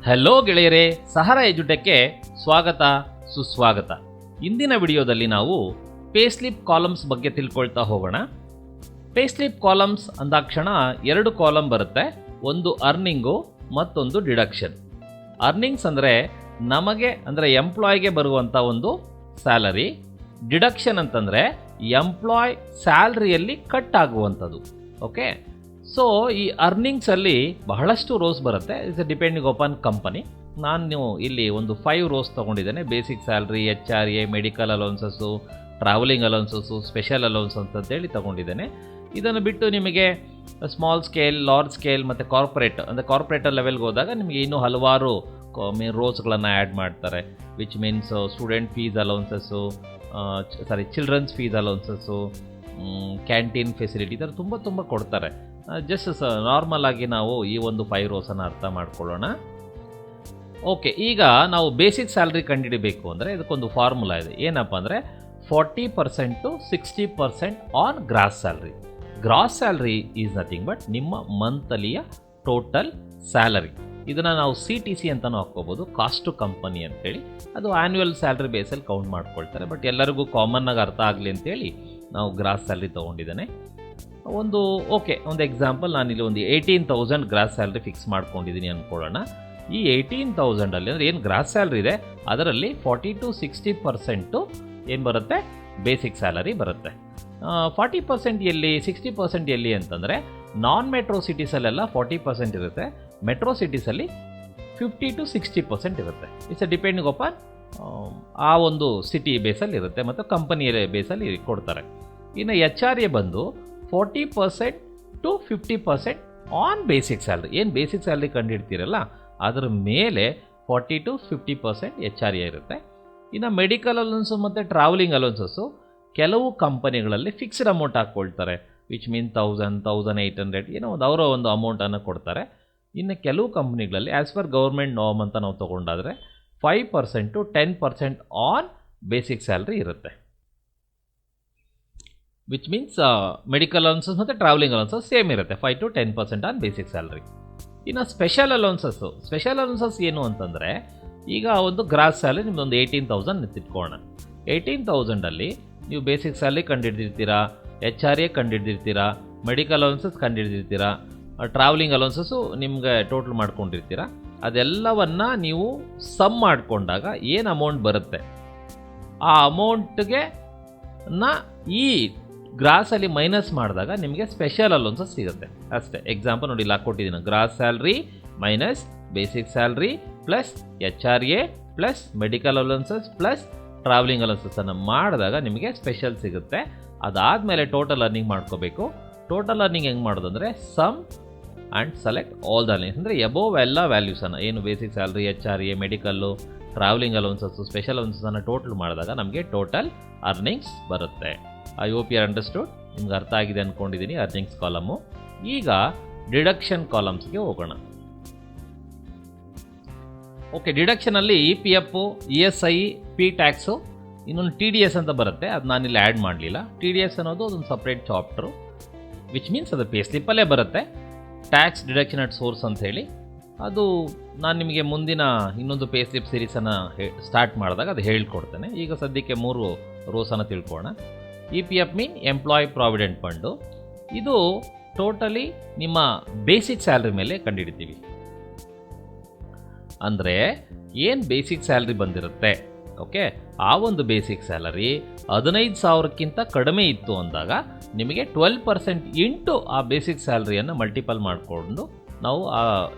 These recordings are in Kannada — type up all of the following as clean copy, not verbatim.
ಹಲೋ ಗೆಳೆಯರೇ, ಸಹಾರಾ ಎಜುಟೆಕ್ಗೆ ಸ್ವಾಗತ ಸುಸ್ವಾಗತ. ಇಂದಿನ ವಿಡಿಯೋದಲ್ಲಿ ನಾವು ಪೇ ಸ್ಲಿಪ್ ಕಾಲಮ್ಸ್ ಬಗ್ಗೆ ತಿಳ್ಕೊಳ್ತಾ ಹೋಗೋಣ. ಪೇ ಸ್ಲಿಪ್ ಕಾಲಮ್ಸ್ ಅಂದಾಕ್ಷಣ ಎರಡು ಕಾಲಮ್ ಬರುತ್ತೆ, ಒಂದು ಅರ್ನಿಂಗು ಮತ್ತೊಂದು ಡಿಡಕ್ಷನ್. ಅರ್ನಿಂಗ್ಸ್ ಅಂದರೆ ನಮಗೆ ಅಂದರೆ ಎಂಪ್ಲಾಯ್ಗೆ ಬರುವಂಥ ಒಂದು ಸ್ಯಾಲರಿ. ಡಿಡಕ್ಷನ್ ಅಂತಂದರೆ ಎಂಪ್ಲಾಯ್ ಸ್ಯಾಲ್ರಿಯಲ್ಲಿ ಕಟ್ ಆಗುವಂಥದ್ದು. ಓಕೆ, ಸೊ ಈ ಅರ್ನಿಂಗ್ಸಲ್ಲಿ ಬಹಳಷ್ಟು ರೋಸ್ ಬರುತ್ತೆ. It's depending upon company. ನಾನು ಇಲ್ಲಿ ಒಂದು 5 ರೋಸ್ ತೊಗೊಂಡಿದ್ದೇನೆ. Basic salary, HRA, medical allowances, travelling allowances, special allowance ಅಂತೇಳಿ ತೊಗೊಂಡಿದ್ದೇನೆ. ಇದನ್ನು ಬಿಟ್ಟು ನಿಮಗೆ ಸ್ಮಾಲ್ ಸ್ಕೇಲ್, ಲಾರ್ಜ್ ಸ್ಕೇಲ್ ಮತ್ತು ಕಾರ್ಪೊರೇಟ್ ಅಂದರೆ ಕಾರ್ಪೊರೇಟರ್ ಲೆವೆಲ್ಗೆ ಹೋದಾಗ ನಿಮಗೆ ಇನ್ನೂ ಹಲವಾರು ರೋಸ್ಗಳನ್ನು ಆ್ಯಡ್ ಮಾಡ್ತಾರೆ. Which means student fees allowances, children's fees allowances, canteen facility, ಈ ಥರ ತುಂಬ ಕೊಡ್ತಾರೆ. ಜಸ್ಟ್ ನಾರ್ಮಲ್ ಆಗಿ ನಾವು ಈ ಒಂದು 5 ರೋಸನ್ನು ಅರ್ಥ ಮಾಡ್ಕೊಳ್ಳೋಣ. ಓಕೆ, ಈಗ ನಾವು ಬೇಸಿಕ್ ಸ್ಯಾಲ್ರಿ ಕಂಡುಹಿಡಬೇಕು ಅಂದರೆ ಇದಕ್ಕೊಂದು ಫಾರ್ಮುಲಾ ಇದೆ. ಏನಪ್ಪ ಅಂದರೆ 40% to 60% on gross salary. Gross salary is nothing but ನಿಮ್ಮ ಮಂತ್ಲಿಯ ಟೋಟಲ್ ಸ್ಯಾಲರಿ. ಇದನ್ನು ನಾವು CTC ಅಂತಲೂ ಹಾಕ್ಕೋಬೋದು, ಕಾಸ್ಟ್ ಟು ಕಂಪನಿ ಅಂತೇಳಿ. ಅದು ಆ್ಯನ್ಯುವಲ್ ಸ್ಯಾಲ್ರಿ ಬೇಸಲ್ಲಿ ಕೌಂಟ್ ಮಾಡ್ಕೊಳ್ತಾರೆ. ಬಟ್ ಎಲ್ಲರಿಗೂ ಕಾಮನ್ನಾಗಿ ಅರ್ಥ ಆಗಲಿ ಅಂತೇಳಿ ನಾವು ಗ್ರಾಸ್ ಸ್ಯಾಲ್ರಿ ತೊಗೊಂಡಿದ್ದೇನೆ. ಒಂದು ಎಕ್ಸಾಂಪಲ್, ನಾನಿಲ್ಲಿ ಒಂದು 18,000 ಗ್ರಾಸ್ ಸ್ಯಾಲ್ರಿ ಫಿಕ್ಸ್ ಮಾಡ್ಕೊಂಡಿದ್ದೀನಿ ಅಂದ್ಕೊಳ್ಳೋಣ. ಈ 18,000ಅಲ್ಲಿ ಅಂದರೆ ಏನು ಗ್ರಾಸ್ ಸ್ಯಾಲ್ರಿ ಇದೆ ಅದರಲ್ಲಿ 40 to 60% ಏನು ಬರುತ್ತೆ, ಬೇಸಿಕ್ ಸ್ಯಾಲರಿ ಬರುತ್ತೆ. 40% ಎಲ್ಲಿ, 60% ಎಲ್ಲಿ ಅಂತಂದರೆ ನಾನ್ ಮೆಟ್ರೋ ಸಿಟೀಸಲ್ಲೆಲ್ಲ 40% ಇರುತ್ತೆ, ಮೆಟ್ರೋ ಸಿಟೀಸಲ್ಲಿ 50 to 60% ಇರುತ್ತೆ. ಇಟ್ಸ್ ಡಿಪೆಂಡಿಂಗ್ ಅಪಾನ್ ಆ ಒಂದು ಸಿಟಿ ಬೇಸಲ್ಲಿ ಇರುತ್ತೆ ಮತ್ತು ಕಂಪನಿಯ ಬೇಸಲ್ಲಿ ಕೊಡ್ತಾರೆ. ಇನ್ನು HRA ಬಂದು 40% to 50% ಆನ್ ಬೇಸಿಕ್ ಸ್ಯಾಲ್ರಿ. ಏನು ಬೇಸಿಕ್ ಸ್ಯಾಲ್ರಿ ಕಂಡುಹಿಡ್ತೀರಲ್ಲ ಅದರ ಮೇಲೆ 40 to 50% HRA ಇರುತ್ತೆ. ಇನ್ನು ಮೆಡಿಕಲ್ ಅಲೌನ್ಸು ಮತ್ತು ಟ್ರಾವೆಲಿಂಗ್ ಅಲೌನ್ಸಸ್ಸು ಕೆಲವು ಕಂಪನಿಗಳಲ್ಲಿ ಫಿಕ್ಸ್ಡ್ ಅಮೌಂಟ್ ಹಾಕ್ಕೊಳ್ತಾರೆ. ವಿಚ್ ಮೀನ್ 1000, 1800 ಏನೋ ಅವರ ಒಂದು ಅಮೌಂಟನ್ನು ಕೊಡ್ತಾರೆ. ಇನ್ನು ಕೆಲವು ಕಂಪ್ನಿಗಳಲ್ಲಿ ಆ್ಯಸ್ ಪರ್ ಗೌರ್ಮೆಂಟ್ ನಾರ್ಮ್ ಅಂತ ನಾವು ತೊಗೊಂಡಾದರೆ 5% to 10% ಆನ್ ಬೇಸಿಕ್ ಸ್ಯಾಲ್ರಿ ಇರುತ್ತೆ. ವಿಚ್ ಮೀನ್ಸ್ ಮೆಡಿಕಲ್ ಅಲೌನ್ಸಸ್ ಮತ್ತು ಟ್ರಾವೆಲಿಂಗ್ ಅಲೌನ್ಸಸ್ ಸೇಮ್ ಇರುತ್ತೆ, 5 to 10% ಆನ್ ಬೇಸಿಕ್ ಸ್ಯಾಲ್ರಿ. ಇನ್ನು ಸ್ಪೆಷಲ್ ಅಲೌನ್ಸಸ್ ಏನು ಅಂತಂದರೆ, ಈಗ ಒಂದು ಗ್ರಾಸ್ ಸ್ಯಾಲರಿ ನಿಮ್ಮದೊಂದು 18,000 ತಿಳ್ಕೊಳ್ಳೋಣ. 18,000ಅಲ್ಲಿ ನೀವು ಬೇಸಿಕ್ ಸ್ಯಾಲರಿ ಕಂಡುಹಿಡ್ದಿರ್ತೀರಾ, HRA ಕಂಡುಹಿಡ್ದಿರ್ತೀರಾ, ಮೆಡಿಕಲ್ ಅಲೌನ್ಸಸ್ ಕಂಡುಹಿಡ್ದಿರ್ತೀರಾ, ಟ್ರಾವೆಲಿಂಗ್ ಅಲೌನ್ಸಸ್ಸು ನಿಮಗೆ ಟೋಟಲ್ ಮಾಡ್ಕೊಂಡಿರ್ತೀರಾ. ಅದೆಲ್ಲವನ್ನು ನೀವು ಸಮ್ ಮಾಡಿಕೊಂಡಾಗ ಏನು ಅಮೌಂಟ್ ಬರುತ್ತೆ ಆ ಅಮೌಂಟ್ಗೆ ಈ ಗ್ರಾಸಲ್ಲಿ ಮೈನಸ್ ಮಾಡಿದಾಗ ನಿಮಗೆ ಸ್ಪೆಷಲ್ ಅಲೌನ್ಸಸ್ ಸಿಗುತ್ತೆ ಅಷ್ಟೇ. ಎಕ್ಸಾಂಪಲ್ ನೋಡಿ, ಇಲ್ಲಿ ಹಾಕ್ಕೊಟ್ಟಿದ್ದೀನಿ, gross salary minus basic salary plus HRA plus medical allowances plus travelling ಅಲೌನ್ಸಸ್ಸನ್ನು ಮಾಡಿದಾಗ ನಿಮಗೆ ಸ್ಪೆಷಲ್ ಸಿಗುತ್ತೆ. ಅದಾದಮೇಲೆ ಟೋಟಲ್ ಅರ್ನಿಂಗ್ ಮಾಡ್ಕೋಬೇಕು. ಟೋಟಲ್ ಅರ್ನಿಂಗ್ ಹೆಂಗೆ ಮಾಡೋದಂದರೆ sum and select all the earnings, ಅಂದರೆ ಎಬೋವ್ ಎಲ್ಲ ವ್ಯಾಲ್ಯೂಸನ್ನು ಏನು basic salary, HRA, medical, travelling allowances, special ಅಲೌನ್ಸಸ್ಸನ್ನು ಟೋಟಲ್ ಮಾಡಿದಾಗ ನಮಗೆ ಟೋಟಲ್ ಅರ್ನಿಂಗ್ಸ್ ಬರುತ್ತೆ. I hope you understood. ನಿಮ್ಗೆ ಅರ್ಥ ಆಗಿದೆ ಅಂದ್ಕೊಂಡಿದ್ದೀನಿ ಅರ್ನಿಂಗ್ಸ್ ಕಾಲಮು. ಈಗ ಡಿಡಕ್ಷನ್ ಕಾಲಮ್ಸ್ಗೆ ಹೋಗೋಣ. Okay, ಡಿಡಕ್ಷನಲ್ಲಿ EPF, ESI, P tax, ಇನ್ನೊಂದು TDS ಅಂತ ಬರುತ್ತೆ. ಅದು ನಾನಿಲ್ಲಿ ಆ್ಯಡ್ ಮಾಡಲಿಲ್ಲ. TDS ಅನ್ನೋದು ಅದೊಂದು ಸಪ್ರೇಟ್ ಚಾಪ್ಟರು, ವಿಚ್ ಮೀನ್ಸ್ ಅದು ಪೇ ಸ್ಲಿಪ್ಪಲ್ಲೇ ಬರುತ್ತೆ. ಟ್ಯಾಕ್ಸ್ ಡಿಡಕ್ಷನ್ ಅಟ್ ಸೋರ್ಸ್ ಅಂತ ಹೇಳಿ, ಅದು ನಾನು ನಿಮಗೆ ಮುಂದಿನ ಇನ್ನೊಂದು ಪೇ ಸ್ಲಿಪ್ ಸೀರೀಸನ್ನು ಸ್ಟಾರ್ಟ್ ಮಾಡಿದಾಗ ಅದು ಹೇಳ್ಕೊಡ್ತೇನೆ. ಈಗ ಸದ್ಯಕ್ಕೆ 3 ರೋಸನ್ನು ತಿಳ್ಕೊಳ್ಳೋಣ. EPF ಮೀನ್ ಎಂಪ್ಲಾಯ್ ಪ್ರಾವಿಡೆಂಟ್ ಫಂಡು. ಇದು ಟೋಟಲಿ ನಿಮ್ಮ ಬೇಸಿಕ್ ಸ್ಯಾಲ್ರಿ ಮೇಲೆ ಕಂಡುಹಿಡಿತೀವಿ. ಅಂದರೆ ಏನು ಬೇಸಿಕ್ ಸ್ಯಾಲ್ರಿ ಬಂದಿರುತ್ತೆ, ಓಕೆ, ಆ ಒಂದು ಬೇಸಿಕ್ ಸ್ಯಾಲರಿ 15,000ಕ್ಕಿಂತ ಕಡಿಮೆ ಇತ್ತು ಅಂದಾಗ ನಿಮಗೆ 12% ಇಂಟು ಆ ಬೇಸಿಕ್ ಸ್ಯಾಲ್ರಿಯನ್ನು ಮಲ್ಟಿಪಲ್ ಮಾಡಿಕೊಂಡು ನಾವು ಆ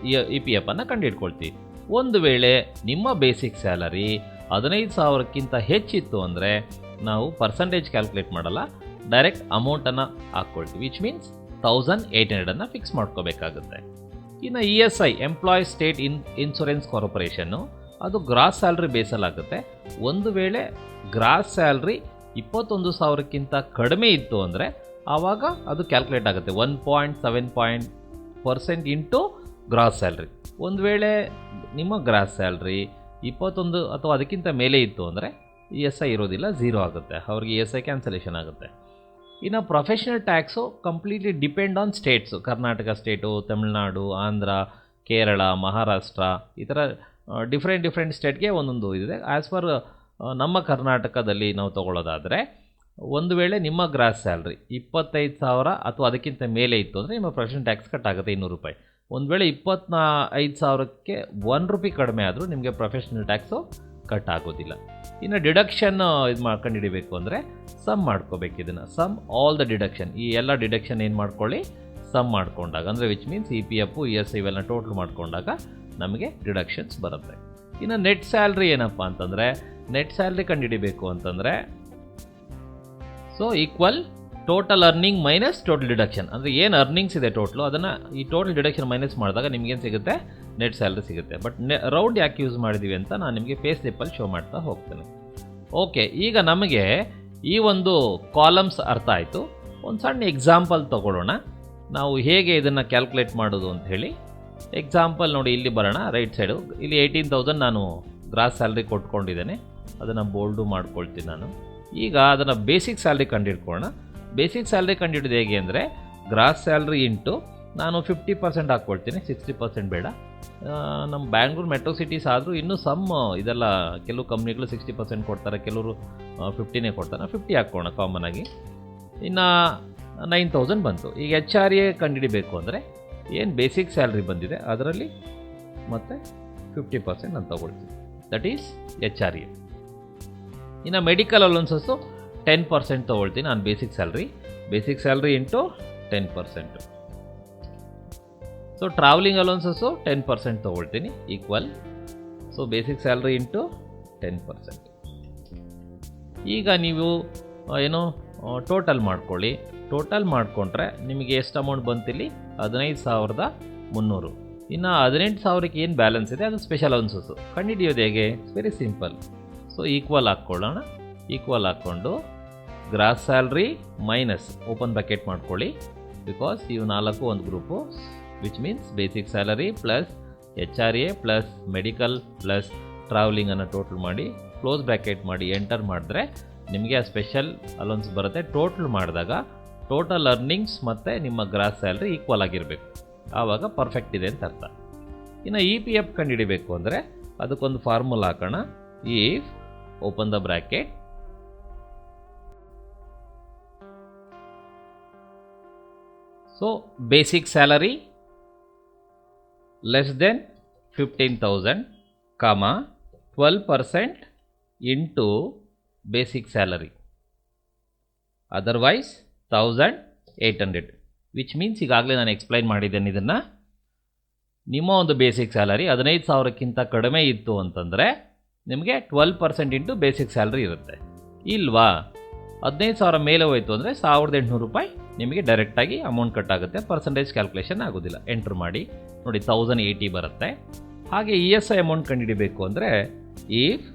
EPF ಅನ್ನು ಕಂಡುಹಿಡ್ಕೊಳ್ತೀವಿ. ಒಂದು ವೇಳೆ ನಿಮ್ಮ ಬೇಸಿಕ್ ಸ್ಯಾಲರಿ 15,000ಕ್ಕಿಂತ ಹೆಚ್ಚಿತ್ತು ಅಂದರೆ ನಾವು ಪರ್ಸಂಟೇಜ್ ಕ್ಯಾಲ್ಕುಲೇಟ್ ಮಾಡಲ್ಲ, ಡೈರೆಕ್ಟ್ ಅಮೌಂಟನ್ನು ಹಾಕ್ಕೊಳ್ತೀವಿ. ವಿಚ್ ಮೀನ್ಸ್ 1,800 ಫಿಕ್ಸ್ ಮಾಡ್ಕೋಬೇಕಾಗುತ್ತೆ. ಇನ್ನು ESI ಎಂಪ್ಲಾಯ್ ಸ್ಟೇಟ್ ಇನ್ಶೂರೆನ್ಸ್ ಕಾರ್ಪೊರೇಷನ್ನು, ಅದು ಗ್ರಾಸ್ ಸ್ಯಾಲ್ರಿ ಬೇಸಲ್ಲಾಗುತ್ತೆ. ಒಂದು ವೇಳೆ ಗ್ರಾಸ್ ಸ್ಯಾಲ್ರಿ 21,000ಕ್ಕಿಂತ ಕಡಿಮೆ ಇತ್ತು ಅಂದರೆ ಆವಾಗ ಅದು ಕ್ಯಾಲ್ಕುಲೇಟ್ ಆಗುತ್ತೆ 1.7% ಇಂಟು ಗ್ರಾಸ್ ಸ್ಯಾಲ್ರಿ. ಒಂದು ವೇಳೆ ನಿಮ್ಮ ಗ್ರಾಸ್ ಸ್ಯಾಲ್ರಿ 21 ಅಥವಾ ಅದಕ್ಕಿಂತ ಮೇಲೆ ಇತ್ತು ಅಂದರೆ ESI ಇರೋದಿಲ್ಲ, 0 ಆಗುತ್ತೆ. ಅವ್ರಿಗೆ ESI ಕ್ಯಾನ್ಸಲೇಷನ್ ಆಗುತ್ತೆ. ಇನ್ನು professional tax completely depend on states. Karnataka state, Tamil Nadu, Andhra Kerala, Maharashtra ಈ ಥರ ಡಿಫ್ರೆಂಟ್ ಸ್ಟೇಟ್ಗೆ ಒಂದೊಂದು ಇದೆ. ಆ್ಯಸ್ ಪರ್ ನಮ್ಮ ಕರ್ನಾಟಕದಲ್ಲಿ ನಾವು ತೊಗೊಳ್ಳೋದಾದರೆ, ಒಂದು ವೇಳೆ ನಿಮ್ಮ ಗ್ರಾಸ್ ಸ್ಯಾಲ್ರಿ 25,000 ಅಥವಾ ಅದಕ್ಕಿಂತ ಮೇಲೆ ಇತ್ತು ಅಂದರೆ ನಿಮ್ಮ ಪ್ರೊಫೆಷನಲ್ ಟ್ಯಾಕ್ಸ್ ಕಟ್ ಆಗುತ್ತೆ 200 ರೂಪಾಯಿ. ಒಂದು ವೇಳೆ 25,000ಕ್ಕೆ 1 ರೂಪಾಯಿ ಕಡಿಮೆ ಆದರೂ ನಿಮಗೆ ಪ್ರೊಫೆಷನಲ್ ಟ್ಯಾಕ್ಸು ಕಟ್ ಆಗೋದಿಲ್ಲ. ಇನ್ನು ಡಿಡಕ್ಷನ್ ಇದು ಮಾಡ್ಕೊಂಡು ಹಿಡಿಬೇಕು ಅಂದರೆ ಸಮ್ ಮಾಡ್ಕೋಬೇಕು. ಇದನ್ನು ಸಮ್ ಆಲ್ ದ ಡಿಡಕ್ಷನ್, ಈ ಎಲ್ಲ ಡಿಡಕ್ಷನ್ ಏನು ಮಾಡ್ಕೊಳ್ಳಿ, ಸಮ್ ಮಾಡ್ಕೊಂಡಾಗ, ಅಂದರೆ ವಿಚ್ ಮೀನ್ಸ್ EPF, ESI ಇವೆಲ್ಲ ಟೋಟಲ್ ಮಾಡ್ಕೊಂಡಾಗ ನಮಗೆ ಡಿಡಕ್ಷನ್ಸ್ ಬರುತ್ತೆ. ಇನ್ನು ನೆಟ್ ಸ್ಯಾಲ್ರಿ ಏನಪ್ಪ ಅಂತಂದರೆ, ನೆಟ್ ಸ್ಯಾಲ್ರಿ ಕಂಡುಹಿಡಿಬೇಕು ಅಂತಂದರೆ so equal total earning minus total deduction. ಅಂದರೆ ಏನು ಅರ್ನಿಂಗ್ಸ್ ಇದೆ ಟೋಟಲು ಅದನ್ನು ಈ ಟೋಟಲ್ ಡಿಡಕ್ಷನ್ ಮೈನಸ್ ಮಾಡಿದಾಗ ನಿಮಗೇನು ಸಿಗುತ್ತೆ, ನೆಟ್ ಸ್ಯಾಲ್ರಿ ಸಿಗುತ್ತೆ. ಬಟ್ ರೌಂಡ್ ಯಾಕೆ ಯೂಸ್ ಮಾಡಿದ್ದೀವಿ ಅಂತ ನಾನು ನಿಮಗೆ ಪೇ ಸ್ಲಿಪ್ಪಲ್ಲಿ ಶೋ ಮಾಡ್ತಾ ಹೋಗ್ತೇನೆ. ಓಕೆ, ಈಗ ನಮಗೆ ಈ ಒಂದು ಕಾಲಮ್ಸ್ ಅರ್ಥ ಆಯಿತು. ಒಂದು ಸಣ್ಣ ಎಕ್ಸಾಂಪಲ್ ತೊಗೊಳ್ಳೋಣ, ನಾವು ಹೇಗೆ ಇದನ್ನು ಕ್ಯಾಲ್ಕುಲೇಟ್ ಮಾಡೋದು ಅಂತ ಹೇಳಿ. ಎಕ್ಸಾಂಪಲ್ ನೋಡಿ, ಇಲ್ಲಿ ಬರೋಣ. ರೈಟ್ ಸೈಡು ಇಲ್ಲಿ 18,000 ನಾನು ಗ್ರಾಸ್ ಸ್ಯಾಲ್ರಿ ಕೊಟ್ಕೊಂಡಿದ್ದೇನೆ, ಅದನ್ನು ಬೋಲ್ಡು ಮಾಡ್ಕೊಳ್ತೀನಿ ನಾನು. ಈಗ ಅದನ್ನು ಬೇಸಿಕ್ ಸ್ಯಾಲ್ರಿ ಕಂಡುಹಿಡ್ಕೊಳ್ಳೋಣ. ಬೇಸಿಕ್ ಸ್ಯಾಲ್ರಿ ಕಂಡುಹಿಡಿದು ಹೇಗೆ ಅಂದರೆ, ಗ್ರಾಸ್ ಸ್ಯಾಲ್ರಿ ಇಂಟು ನಾನು 50% ಹಾಕ್ಕೊಳ್ತೀನಿ, 60% ಬೇಡ. ನಮ್ಮ ಬ್ಯಾಂಗ್ಳೂರು ಮೆಟ್ರೋ ಸಿಟೀಸ್ ಆದರೂ ಇನ್ನೂ ಸಮ್ ಇದೆಲ್ಲ ಕೆಲವು ಕಂಪ್ನಿಗಳು 60% ಕೊಡ್ತಾರೆ, ಕೆಲವರು 50ನೇ ಕೊಡ್ತಾರೆ. 50 ಹಾಕ್ಕೋಣ ಕಾಮನ್ ಆಗಿ. ಇನ್ನು 9,000 ಬಂತು. ಈಗ HRA ಕಂಡುಹಿಡಿಬೇಕು ಅಂದರೆ ಏನು ಬೇಸಿಕ್ ಸ್ಯಾಲ್ರಿ ಬಂದಿದೆ ಅದರಲ್ಲಿ ಮತ್ತು 50% ನಾನು ತೊಗೊಳ್ತೀನಿ, ದಟ್ ಈಸ್ HRA. ಇನ್ನು ಮೆಡಿಕಲ್ ಅಲೌನ್ಸಸ್ಸು 10% ತೊಗೊಳ್ತೀನಿ ನಾನು. Basic salary into 10%. So travelling allowances 10% ತೊಗೊಳ್ತೀನಿ equal. So basic salary into 10%. ಈಗ ನೀವು ಏನು ಟೋಟಲ್ ಮಾಡ್ಕೊಳ್ಳಿ. ಟೋಟಲ್ ಮಾಡಿಕೊಂಡ್ರೆ ನಿಮಗೆ ಎಷ್ಟು ಅಮೌಂಟ್ ಬಂತಿಲ್ಲಿ, 15,300. ಇನ್ನು 18,000ಕ್ಕೆ ಏನು ಬ್ಯಾಲೆನ್ಸ್ ಇದೆ ಅದು ಸ್ಪೆಷಲ್ ಅಲೌನ್ಸಸ್ಸು. ಕಂಡುಹಿಡಿಯೋದು ಹೇಗೆ, ವೆರಿ ಸಿಂಪಲ್. ಸೊ ಈಕ್ವಲ್ ಹಾಕ್ಕೊಳ್ಳೋಣ. ಈಕ್ವಲ್ ಹಾಕ್ಕೊಂಡು gross salary minus open bracket ಮಾಡ್ಕೊಳ್ಳಿ, ಬಿಕಾಸ್ ಇವು 4 ಒಂದು group, which means basic salary plus HRA plus medical plus ಟ್ರಾವೆಲಿಂಗನ್ನು ಟೋಟಲ್ ಮಾಡಿ ಕ್ಲೋಸ್ ಬ್ರ್ಯಾಕೆಟ್ ಮಾಡಿ ಎಂಟರ್ ಮಾಡಿದ್ರೆ ನಿಮಗೆ ಆ ಸ್ಪೆಷಲ್ ಅಲೌನ್ಸ್ ಬರುತ್ತೆ. ಟೋಟಲ್ ಮಾಡಿದಾಗ ಟೋಟಲ್ ಅರ್ನಿಂಗ್ಸ್ ಮತ್ತು ನಿಮ್ಮ ಗ್ರಾಸ್ ಸ್ಯಾಲ್ರಿ ಈಕ್ವಲ್ ಆಗಿರಬೇಕು, ಆವಾಗ ಪರ್ಫೆಕ್ಟ್ ಇದೆ ಅಂತ ಅರ್ಥ. ಇನ್ನು EPF ಕಂಡುಹಿಡಿಬೇಕು ಅಂದರೆ ಅದಕ್ಕೊಂದು ಫಾರ್ಮುಲಾ ಹಾಕೋಣ. If open the bracket so basic salary less than 15,000, 12% into basic salary, otherwise 1,800, which means ಈಗಾಗಲೇ ನಾನು ಎಕ್ಸ್ಪ್ಲೈನ್ ಮಾಡಿದ್ದೇನೆ ಇದನ್ನು. ನಿಮ್ಮ ಒಂದು ಬೇಸಿಕ್ ಸ್ಯಾಲರಿ 15,000ಕ್ಕಿಂತ ಕಡಿಮೆ ಇತ್ತು ಅಂತಂದರೆ ನಿಮಗೆ 12% ಇಂಟು ಬೇಸಿಕ್ ಸ್ಯಾಲ್ರಿ ಇರುತ್ತೆ. ಇಲ್ವಾ 15,000 ಮೇಲೆ ಹೋಯಿತು ಅಂದರೆ 1,800 ರೂಪಾಯಿ ನಿಮಗೆ ಡೈರೆಕ್ಟಾಗಿ ಅಮೌಂಟ್ ಕಟ್ ಆಗುತ್ತೆ. ಪರ್ಸೆಂಟೇಜ್ ಕ್ಯಾಲ್ಕುಲೇಷನ್ ಆಗೋದಿಲ್ಲ. ಎಂಟ್ರ್ ಮಾಡಿ ನೋಡಿ 1,080 ಬರುತ್ತೆ. ಹಾಗೆ ESI ಅಮೌಂಟ್ ಕಂಡುಹಿಡಿಬೇಕು ಅಂದರೆ if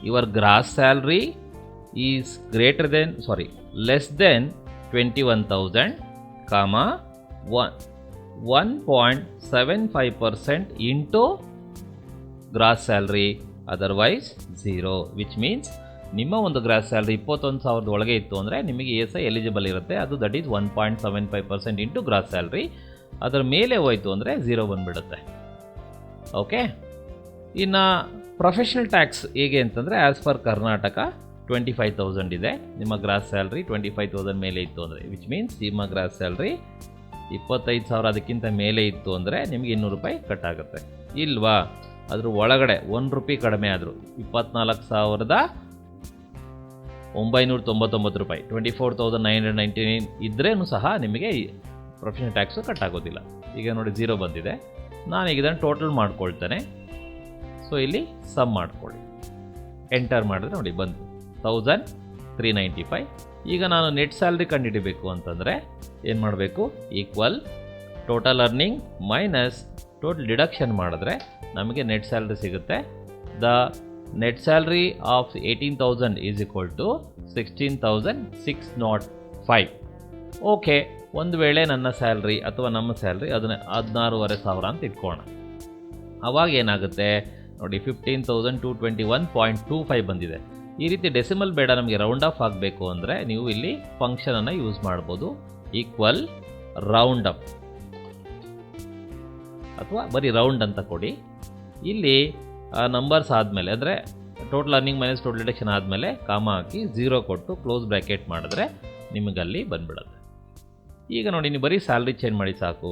your gross salary is less than 21,000, 1.75% into gross salary, otherwise 0, which means ನಿಮ್ಮ ಒಂದು ಗ್ರಾಸ್ ಸ್ಯಾಲ್ರಿ 21,000 ಒಳಗೆ ಇತ್ತು ಅಂದರೆ ನಿಮಗೆ ESI ಎಲಿಜಿಬಲ್ ಇರುತ್ತೆ. ಅದು that is 1.75% into gross salary. ಅದರ ಮೇಲೆ ಹೋಯಿತು ಅಂದರೆ 0 ಬಂದುಬಿಡುತ್ತೆ. ಓಕೆ, ಇನ್ನು ಪ್ರೊಫೆಷನಲ್ ಟ್ಯಾಕ್ಸ್ ಹೇಗೆ ಅಂತಂದರೆ ಆ್ಯಸ್ ಪರ್ ಕರ್ನಾಟಕ 25,000 ಇದೆ. ನಿಮ್ಮ ಗ್ರಾಸ್ ಸ್ಯಾಲ್ರಿ 25,000 ಮೇಲೆ ಇತ್ತು ಅಂದರೆ, ವಿಚ್ ಮೀನ್ಸ್ ನಿಮ್ಮ ಗ್ರಾಸ್ ಸ್ಯಾಲ್ರಿ 25,000 ಅದಕ್ಕಿಂತ ಮೇಲೆ ಇತ್ತು ಅಂದರೆ ನಿಮಗೆ 200 ರೂಪಾಯಿ ಕಟ್ ಆಗುತ್ತೆ. ಇಲ್ವಾ ಅದ್ರ ಒಳಗಡೆ 1 ರೂಪಾಯಿ ಕಡಿಮೆ ಆದರೂ 24,999 ರೂಪಾಯಿ, 24,999 ಇದ್ರೂ ಸಹ ನಿಮಗೆ ಪ್ರೊಫೆಷನಲ್ ಟ್ಯಾಕ್ಸು ಕಟ್ ಆಗೋದಿಲ್ಲ. ಈಗ ನೋಡಿ 0 ಬಂದಿದೆ. ನಾನೀಗ ಇದನ್ನು ಟೋಟಲ್ ಮಾಡ್ಕೊಳ್ತೇನೆ. ಸೊ ಇಲ್ಲಿ ಸಮ್ ಮಾಡ್ಕೊಳ್ಳಿ, ಎಂಟರ್ ಮಾಡಿದ್ರೆ ನೋಡಿ ಬಂತು 1,395. ಈಗ ನಾನು ನೆಟ್ ಸ್ಯಾಲ್ರಿ ಕಂಡುಹಿಡಿಬೇಕು ಅಂತಂದರೆ ಏನು ಮಾಡಬೇಕು, equal total earning minus total deduction ಮಾಡಿದ್ರೆ ನಮಗೆ ನೆಟ್ ಸ್ಯಾಲ್ರಿ ಸಿಗುತ್ತೆ. The net salary of 18,000 is equal to 16,605. Okay, ಒಂದು ವೇಳೆ ನನ್ನ ಸ್ಯಾಲ್ರಿ ಅಥವಾ ನಮ್ಮ ಸ್ಯಾಲ್ರಿ ಅದನ್ನ 16,500 ಅಂತ ಇಟ್ಕೋಣ. ಆವಾಗ ಏನಾಗುತ್ತೆ ನೋಡಿ 15,221.25 ಬಂದಿದೆ. ಈ ರೀತಿ ಡೆಸಿಮಲ್ ಬೇಡ, ನಮಗೆ ರೌಂಡ್ ಆಫ್ ಆಗಬೇಕು ಅಂದರೆ ನೀವು ಇಲ್ಲಿ ಫಂಕ್ಷನನ್ನು ಯೂಸ್ ಮಾಡ್ಬೋದು. ಈಕ್ವಲ್ ರೌಂಡ್ ಅಪ್ ಅಥವಾ ಬರೀ ರೌಂಡ್ ಅಂತ ಕೊಡಿ. ಇಲ್ಲಿ ನಂಬರ್ಸ್ ಆದಮೇಲೆ ಅಂದರೆ total earning minus total deduction ಆದಮೇಲೆ ಕಾಮ ಹಾಕಿ 0 ಕೊಟ್ಟು ಕ್ಲೋಸ್ ಬ್ರ್ಯಾಕೆಟ್ ಮಾಡಿದ್ರೆ ನಿಮಗಲ್ಲಿ ಬಂದ್ಬಿಡುತ್ತೆ. ಈಗ ನೋಡಿ, ನೀವು ಬರೀ ಸ್ಯಾಲ್ರಿ ಚೇಂಜ್ ಮಾಡಿ ಸಾಕು.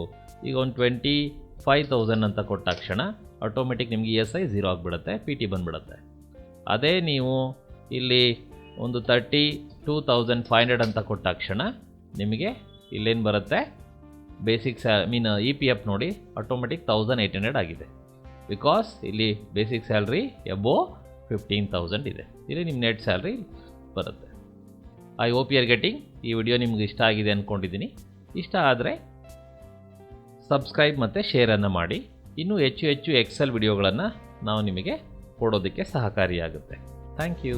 ಈಗ ಒಂದು 25,000 ಅಂತ ಕೊಟ್ಟ ತಕ್ಷಣ ಆಟೋಮೆಟಿಕ್ ನಿಮಗೆ ESI 0 ಆಗಿಬಿಡುತ್ತೆ, PT ಬಂದುಬಿಡುತ್ತೆ. ಅದೇ ನೀವು ಇಲ್ಲಿ ಒಂದು 32,500 ಅಂತ ಕೊಟ್ಟ ತಕ್ಷಣ ನಿಮಗೆ ಇಲ್ಲೇನು ಬರುತ್ತೆ, ಬೇಸಿಕ್ EPF ನೋಡಿ ಆಟೋಮೆಟಿಕ್ 1,800 ಆಗಿದೆ. ಬಿಕಾಸ್ ಇಲ್ಲಿ ಬೇಸಿಕ್ ಸ್ಯಾಲ್ರಿ ಎಬೋವ್ 15,000 ಇದೆ. ಇಲ್ಲಿ ನಿಮ್ಮ ನೆಟ್ ಸ್ಯಾಲ್ರಿ ಬರುತ್ತೆ. I hope you are getting. ಈ ವಿಡಿಯೋ ನಿಮ್ಗೆ ಇಷ್ಟ ಆಗಿದೆ ಅಂದ್ಕೊಂಡಿದ್ದೀನಿ. ಇಷ್ಟ ಆದರೆ ಸಬ್ಸ್ಕ್ರೈಬ್ ಮತ್ತು ಶೇರನ್ನು ಮಾಡಿ. ಇನ್ನೂ ಹೆಚ್ಚು ಎಕ್ಸೆಲ್ ವಿಡಿಯೋಗಳನ್ನು ನಾವು ನಿಮಗೆ ಕೊಡೋದಕ್ಕೆ ಸಹಕಾರಿಯಾಗುತ್ತೆ. Thank you.